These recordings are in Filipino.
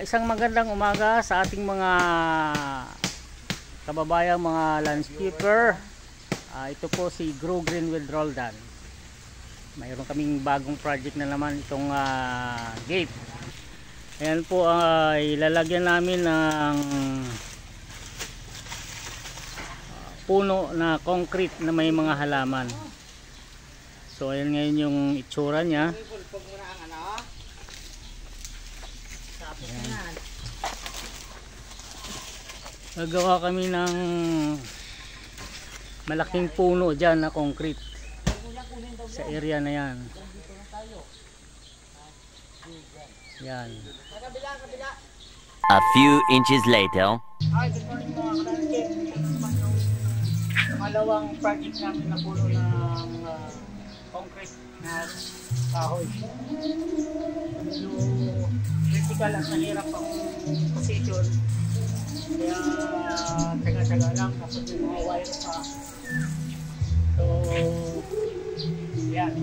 isang magandang umaga sa ating mga kababayang mga landscaper. Ito po si Grow Green with Roldan. Mayroon kaming bagong project na naman itong gate. Ayan po ay lalagyan namin ng puno na concrete na may mga halaman. So ayan ngayon yung itsura niya. Ayan. Gagawa kami ng malaking puno dyan na concrete sa area na yan. Yan. A few inches later. Hi, good morning mga kalanskip. Malawang project namin na puno ng concrete na kahoy. Medyo critical at nahirap ang position. Kaya taga-taga lang kapag may mga wire pa. So, yan.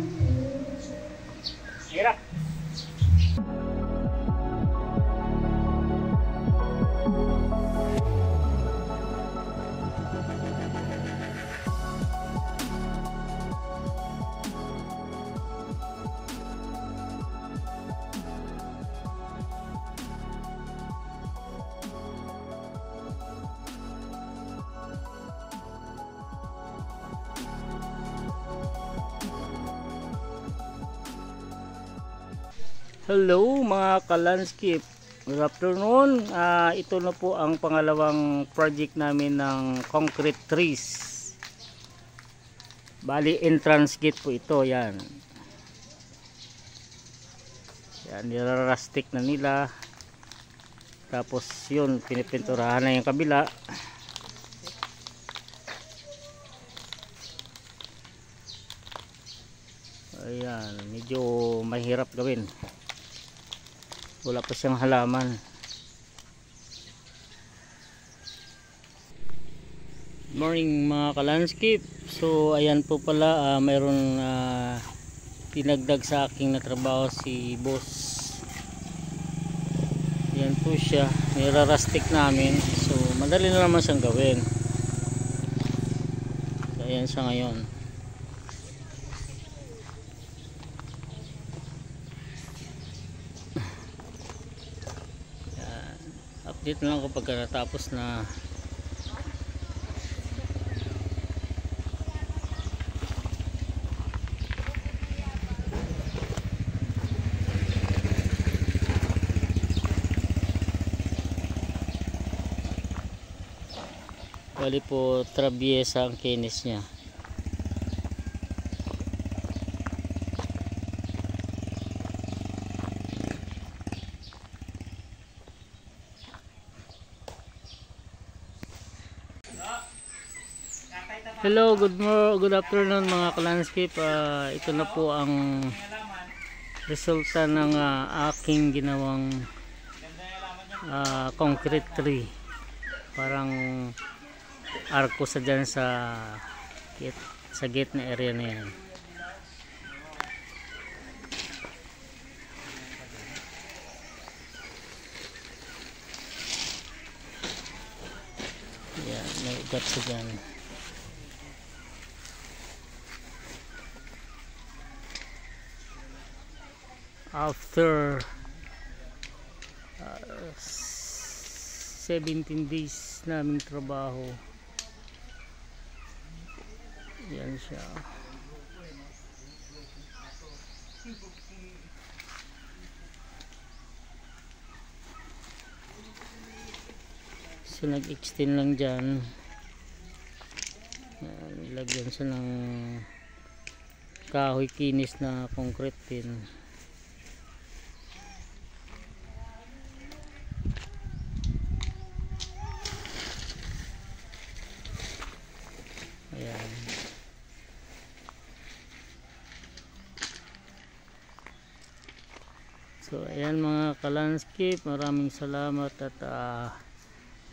Hirap. Hello mga kalanskip, good afternoon. Ito na po ang pangalawang project namin ng concrete trees. Bali entrance gate po ito. Yan, nirarastik na nila. Tapos yun, pinipinturahan na yung kabila. Ayan, medyo mahirap gawin. Wala pa siyang halaman. Morning mga kalanskip. So ayan po pala, mayroon tinagdag sa aking natrabaho si boss. Ayan po siya, nirarastik namin. So madali na naman siyang gawin. So ayan siya ngayon. Update na lang kapag natapos na. Bali po trabiesa ang kinis niya. Hello, good afternoon mga kalanskip. Ito na po ang resulta ng aking ginawang concrete tree. Parang arko sa dyan sa gate na area na yan. Yan, may ugat sa dyan. After 17 days naming trabaho, yan siya. So nag-extend lang dyan. Nilagyan siya ng kahoy kinis na concrete din. Ayan. So ayan mga kalanskip, maraming salamat at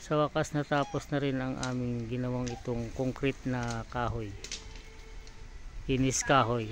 sa wakas natapos na rin ang aming ginawang itong concrete na kahoy, kinis kahoy.